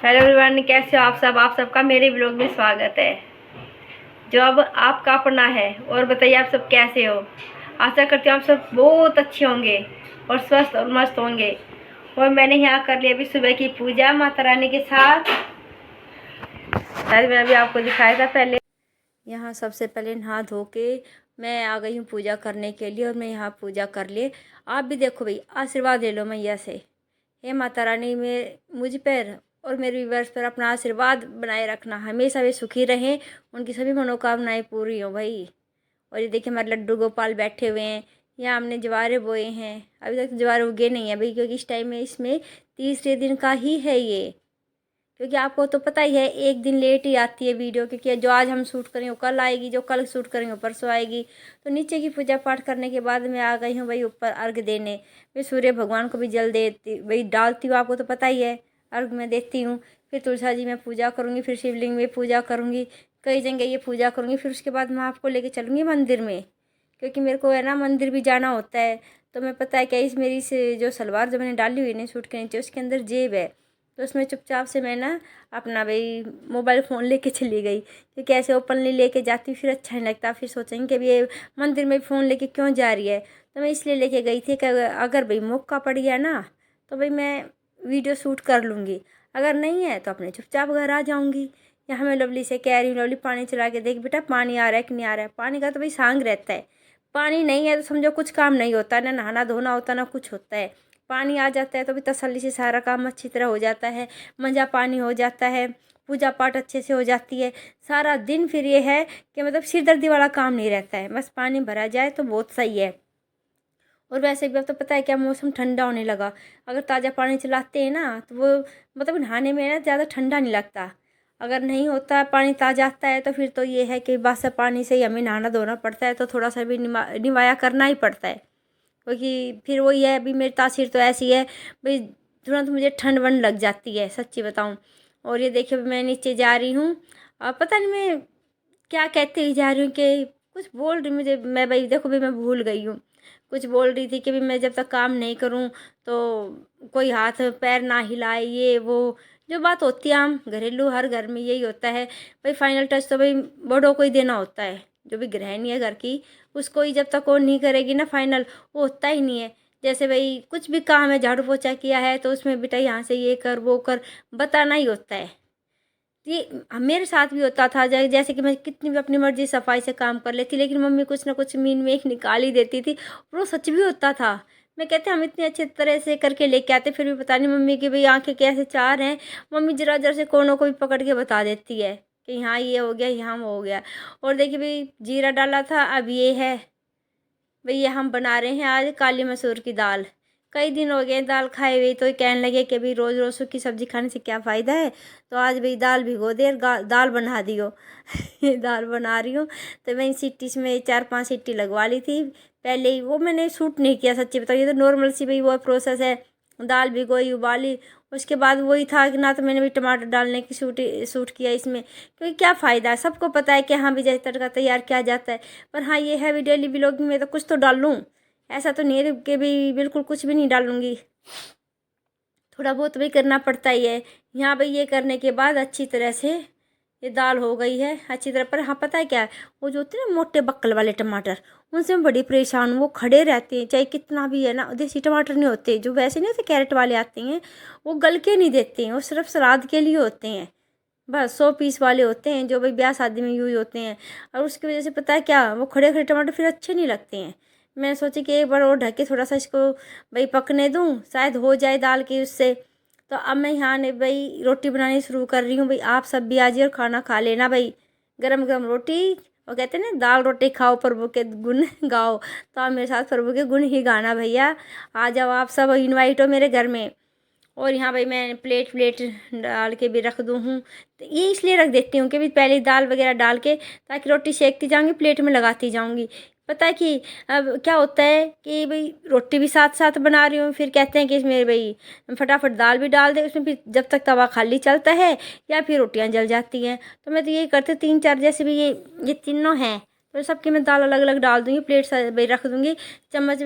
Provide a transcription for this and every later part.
Hello everyone, कैसे हो आप सब। आप सबका मेरे ब्लॉग में स्वागत है जो अब आपका अपना है। और बताइए आप सब कैसे हो। आशा करती हूँ आप सब बहुत अच्छे होंगे और स्वस्थ और मस्त होंगे। और मैंने यहाँ कर लिया अभी सुबह की पूजा माता रानी के साथ। शायद मैंने अभी आपको दिखाया था पहले। यहाँ सबसे पहले नहा धो के मैं आ गई हूँ पूजा करने के लिए। और मैं यहाँ पूजा कर लिए। आप भी देखो भाई, आशीर्वाद ले लो मैया से। हे माता रानी, में मुझ पर और मेरे व्यूवर्स पर अपना आशीर्वाद बनाए रखना, हमेशा वे सुखी रहें, उनकी सभी मनोकामनाएं पूरी हों भाई। और ये देखिए हमारे लड्डू गोपाल बैठे हुए हैं। यहाँ हमने ज्वारे बोए हैं। अभी तक ज्वारे उगे नहीं है भाई, क्योंकि इस टाइम में इसमें तीसरे दिन का ही है ये। क्योंकि आपको तो पता ही है, एक दिन लेट ही आती है वीडियो, क्योंकि जो आज हम शूट करेंगे वो कल आएगी, जो कल शूट करेंगे वो परसों आएगी। तो नीचे की पूजा पाठ करने के बाद मैं आ गई हूँ भाई ऊपर अर्घ देने। मैं सूर्य भगवान को भी जल देती भाई डालती हूँ, आपको तो पता ही है। अर्घ में देती हूँ, फिर तुलसा जी में पूजा करूँगी, फिर शिवलिंग में पूजा करूँगी, कई जगह ये पूजा करूँगी। फिर उसके बाद मैं आपको लेके चलूँगी मंदिर में, क्योंकि मेरे को है ना मंदिर भी जाना होता है। तो मैं पता है क्या, इस मेरी से जो सलवार जो मैंने डाली हुई है सूट के नीचे, उसके अंदर जेब है। तो उसमें चुपचाप से मैं ना अपना भाई मोबाइल फ़ोन लेके चली गई, क्योंकि ऐसे ओपनली लेके जाती फिर अच्छा नहीं लगता। फिर सोचेंगे कि अभी ये मंदिर में फ़ोन लेके क्यों जा रही है। तो मैं इसलिए लेके गई थी कि अगर भाई मौका पड़ गया ना तो भाई मैं वीडियो शूट कर लूँगी, अगर नहीं है तो अपने चुपचाप घर आ जाऊँगी। यहाँ मैं लवली से कह रही हूँ, लवली पानी चला के देख बेटा, पानी आ रहा है कि नहीं आ रहा है। पानी का तो भाई सांग रहता है, पानी नहीं है तो समझो कुछ काम नहीं होता, ना नहाना धोना होता ना कुछ होता है। पानी आ जाता है तो भी तसल्ली से सारा काम अच्छी तरह हो जाता है, मंजा पानी हो जाता है, पूजा पाठ अच्छे से हो जाती है। सारा दिन फिर ये है कि मतलब सिरदर्दी वाला काम नहीं रहता है, बस पानी भरा जाए तो बहुत सही है। और वैसे भी अब तो पता है क्या, मौसम ठंडा होने लगा। अगर ताज़ा पानी चलाते हैं ना तो वो मतलब नहाने में ना ज़्यादा ठंडा नहीं लगता। अगर नहीं होता पानी ताज़ा आता है तो फिर तो ये है कि बस पानी से ही हमें नहाना धोना पड़ता है, तो थोड़ा सा भी निवाया करना ही पड़ता है। क्योंकि फिर वही है, अभी मेरी तासीर तो ऐसी है भाई, तुरंत मुझे ठंड वंड लग जाती है सच्ची बताऊं। और ये देखिए मैं नीचे जा रही हूँ, और पता नहीं मैं क्या कहते ही जा रही हूँ कि कुछ बोल रही मुझे, मैं भाई देखो भाई मैं भूल गई हूँ। कुछ बोल रही थी कि भाई मैं जब तक काम नहीं करूँ तो कोई हाथ पैर ना हिलाए, ये वो जो बात होती है आम घरेलू, हर घर में यही होता है भाई। फाइनल टच तो भाई बड़ों को ही देना होता है, जो भी गृहिणी है घर की उसको ही, जब तक वो नहीं करेगी ना फाइनल, वो होता ही नहीं है। जैसे भाई कुछ भी काम है, झाड़ू पोछा किया है तो उसमें बेटा यहाँ से ये कर वो कर बताना ही होता है। ये मेरे साथ भी होता था, जैसे कि मैं कितनी भी अपनी मर्जी सफाई से काम कर लेती, लेकिन मम्मी कुछ ना कुछ मीन में एक निकाल ही देती थी। और वो सच भी होता था। मैं कहते हम इतने अच्छे तरह से करके लेके आते, फिर भी पता नहीं मम्मी की भाई आंखें कैसे चार हैं। मम्मी जरा जरा से कोनों को भी पकड़ के बता देती है कि यहाँ ये हो गया, यहाँ वो हो गया। और देखिए भाई जीरा डाला था, अब ये है भैया हम बना रहे हैं आज काली मसूर की दाल। कई दिन हो गए दाल खाए हुए, तो ये कहने लगे कि भाई रोज़ रोज़ सूखी सब्जी खाने से क्या फ़ायदा है। तो आज भाई दाल भिगो दे और दाल बना दियो। ये दाल बना रही हूँ। तो मैं सीटी में 4-5 सीटी लगवा ली थी पहले ही, वो मैंने शूट नहीं किया सच्ची बताओ, ये तो नॉर्मल सी भाई वो प्रोसेस है। दाल भिगोई उबाली, उसके बाद वही था कि ना तो मैंने भी टमाटर डालने की सूट किया इसमें, क्योंकि क्या फ़ायदा है, सबको पता है कि हाँ भी जैसे तड़का तैयार किया जाता है। पर हाँ ये है भी डेली व्लॉगिंग में तो कुछ तो डाल लूँ, ऐसा तो नहीं है कि भी बिल्कुल कुछ भी नहीं डालूंगी, थोड़ा बहुत भी करना पड़ता ही है। यहाँ भाई ये करने के बाद अच्छी तरह से ये दाल हो गई है अच्छी तरह। पर हाँ पता है क्या है, वो जो होते हैं ना मोटे बक्कल वाले टमाटर, उनसे मैं बड़ी परेशान हूँ। वो खड़े रहते हैं चाहे कितना भी है ना, देसी टमाटर नहीं होते जो वैसे नहीं होते कैरेट वाले आते हैं, वो गल के नहीं देते हैं, वो सिर्फ सलाद के लिए होते हैं। बस 100 पीस वाले होते हैं जो भाई ब्याह शादी में यूज होते हैं। और उसकी वजह से पता है क्या, वो खड़े खड़े टमाटर फिर अच्छे नहीं लगते हैं। मैंने सोची कि एक बार और ढक के थोड़ा सा इसको भाई पकने दूँ, शायद हो जाए दाल की उससे। तो अब मैं यहाँ ने भाई रोटी बनानी शुरू कर रही हूँ। भाई आप सब भी आ जाइए और खाना खा लेना भाई, गरम गरम रोटी। और कहते हैं ना दाल रोटी खाओ प्रभु के गुण गाओ, तो आप मेरे साथ प्रभु के गुण ही गाना भैया। आ जाओ आप सब, इनवाइट हो मेरे घर में। और यहाँ भाई मैं प्लेट प्लेट डाल के भी रख दूँ हूँ, तो ये इसलिए रख देती हूँ कि भी पहले दाल वगैरह डाल के, ताकि रोटी सेकती जाऊँगी प्लेट में लगाती जाऊँगी। पता है कि अब क्या होता है कि भाई रोटी भी साथ साथ बना रही हूँ, फिर कहते हैं कि इसमें भाई फटाफट दाल भी डाल दे उसमें, फिर जब तक तवा खाली चलता है या फिर रोटियाँ जल जाती हैं। तो मैं तो यही करती हूँ, 3-4 जैसे भी ये तीनों हैं तो सबकी मैं दाल अलग अलग डाल दूँगी, प्लेट भाई रख दूँगी, चम्मच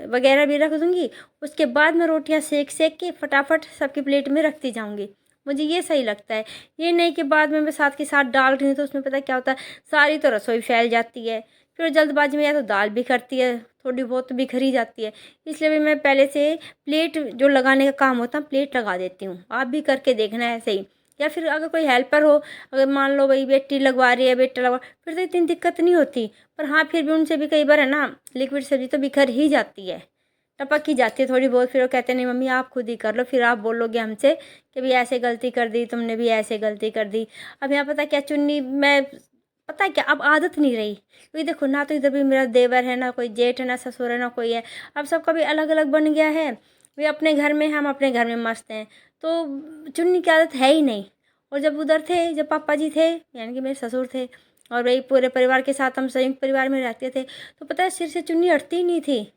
वगैरह भी रख दूँगी। उसके बाद मैं रोटियां सेक सेक के फटाफट सबकी प्लेट में रखती जाऊंगी। मुझे ये सही लगता है। ये नहीं कि बाद में मैं साथ के साथ डाल रही हूँ तो उसमें पता क्या होता है, सारी तो रसोई फैल जाती है, फिर जल्दबाजी में या तो दाल बिखरती है, थोड़ी बहुत बिखर ही जाती है। इसलिए भी मैं पहले से प्लेट जो लगाने का काम होता है, प्लेट लगा देती हूँ। आप भी करके देखना है ऐसे ही। या फिर अगर कोई हेल्पर हो, अगर मान लो भाई बेटी लगवा रही है, बेटा लगवा, फिर तो इतनी दिक्कत नहीं होती। पर हाँ, फिर भी उनसे भी कई बार है ना, लिक्विड सब्जी तो बिखर ही जाती है, टपक ही जाती है थोड़ी बहुत। फिर वो कहते हैं नहीं मम्मी आप खुद ही कर लो, फिर आप बोलोगे हमसे कि भी ऐसे गलती कर दी तुमने, भी ऐसे गलती कर दी। अब यहाँ पता क्या, चुन्नी मैं पता है क्या, अब आदत नहीं रही। क्योंकि देखो ना, तो इधर भी मेरा देवर है, ना कोई जेठ है, ना ससुर है, ना कोई है। अब सबका भी अलग अलग बन गया है। वे अपने घर में, हम अपने घर में मस्त हैं, तो चुन्नी की आदत है ही नहीं। और जब उधर थे, जब पापा जी थे, यानी कि मेरे ससुर थे, और वही पूरे परिवार के साथ हम संयुक्त परिवार में रहते थे, तो पता है सिर से चुन्नी हटती ही नहीं थी।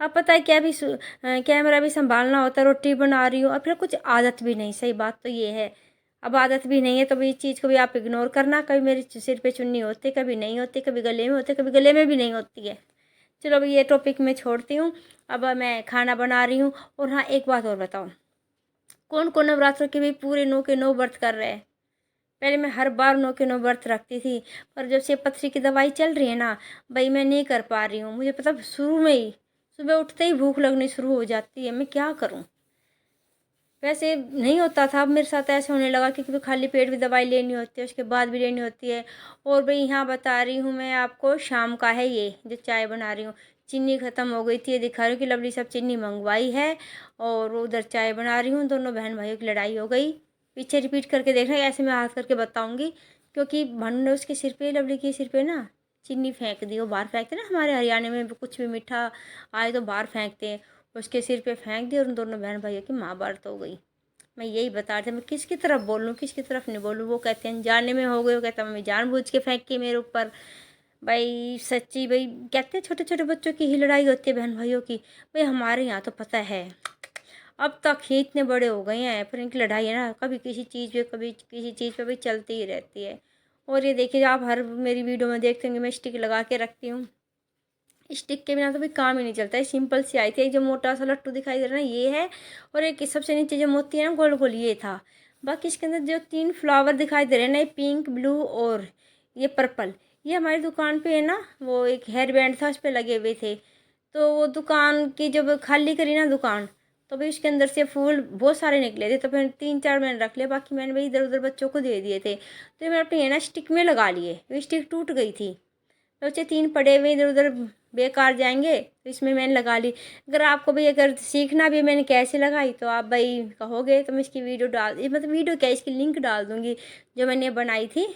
अब पता है क्या, भी कैमरा भी संभालना होता है, रोटी बना रही हूँ, और फिर कुछ आदत भी नहीं। सही बात तो ये है, अब आदत भी नहीं है, तो भी इस चीज़ को भी आप इग्नोर करना। कभी मेरे सिर पे चुन्नी होती, कभी नहीं होती, कभी गले में होती, कभी गले में भी नहीं होती है। चलो अभी ये टॉपिक मैं छोड़ती हूँ। अब मैं खाना बना रही हूँ। और हाँ, एक बात और बताओ, कौन कौन नवरात्र के भी पूरे 9 के 9 व्रत कर रहे हैं? पहले मैं हर बार 9 के 9 व्रत रखती थी, पर जब से पथरी की दवाई चल रही है ना, भाई मैं नहीं कर पा रही हूँ। मुझे पता शुरू में ही सुबह उठते ही भूख लगनी शुरू हो जाती है, मैं क्या करूँ। वैसे नहीं होता था, अब मेरे साथ ऐसे होने लगा, क्योंकि खाली पेट भी दवाई लेनी होती है, उसके बाद भी लेनी होती है। और भाई यहाँ बता रही हूँ मैं आपको, शाम का है ये जो चाय बना रही हूँ, चीनी ख़त्म हो गई थी। ये दिखा रही हूँ कि लवली सब चीनी मंगवाई है, और उधर चाय बना रही हूँ। दोनों बहन भाइयों की लड़ाई हो गई। पीछे रिपीट करके देखना, ऐसे मैं हाथ करके बताऊँगी, क्योंकि भानु ने उसके सिर पे, लवली के सिर पे ना चीनी फेंक दी। वो बाहर फेंकते ना, हमारे हरियाणा में कुछ भी मीठा आए तो बाहर फेंकते हैं, उसके सिर पे फेंक दी, और उन दोनों बहन भाइयों की महाभारत हो गई। मैं यही बता रही थी, मैं किसकी तरफ बोलूँ किसकी तरफ नहीं बोलूँ। वो कहते हैं जाने में हो गए, वो कहता है मम्मी जानबूझ के फेंक के मेरे ऊपर। भाई सच्ची, भाई कहते हैं छोटे छोटे बच्चों की ही लड़ाई होती है, बहन भाइयों की। भाई हमारे यहाँ तो पता है, अब तक ही इतने बड़े हो गए हैं, पर इनकी लड़ाई है ना, कभी किसी चीज़ पे, कभी किसी चीज़ पे भी चलती ही रहती है। और ये देखिए, आप हर मेरी वीडियो में देखते होंगे मैं स्टिक लगा के रखती हूँ। स्टिक के बिना तो भी काम ही नहीं चलता है। सिंपल सी आई थी, एक जो मोटा सा लट्टू दिखाई दे रहा है ना, ये है। और एक सबसे नीचे जो मोती है ना गोल गोल, ये था। बाकी इसके अंदर जो 3 फ्लावर दिखाई दे रहे हैं ना, ये पिंक, ब्लू और ये पर्पल, ये हमारी दुकान पे है ना, वो एक हेयर बैंड था, उस पर लगे हुए थे। तो वो दुकान की जब खाली करी ना दुकान, तो भाई उसके अंदर से फूल बहुत सारे निकले थे, तो फिर 3-4 मैंने रख लिए, बाकी मैंने भाई इधर उधर बच्चों को दे दिए थे। तो ये मैंने अपनी है ना स्टिक में लगा लिए, वो स्टिक टूट गई थी, बच्चे 3 पड़े हुए इधर उधर बेकार जाएंगे, तो इसमें मैंने लगा ली। अगर आपको भी अगर सीखना भी मैंने कैसे लगाई, तो आप भाई कहोगे तो मैं इसकी वीडियो डाल, ये मतलब वीडियो क्या, इसकी लिंक डाल दूँगी, जो मैंने बनाई थी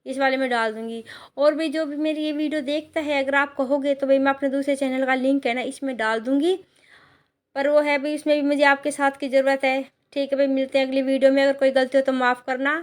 इस वाले में डाल दूँगी। और भी जो भी मेरी ये वीडियो देखता है, अगर आप कहोगे तो भाई मैं अपने दूसरे चैनल का लिंक है ना इसमें डाल दूँगी। पर वो है भाई, उसमें भी मुझे आपके साथ की ज़रूरत है। ठीक है भाई, मिलते हैं अगली वीडियो में। अगर कोई गलती हो तो माफ़ करना।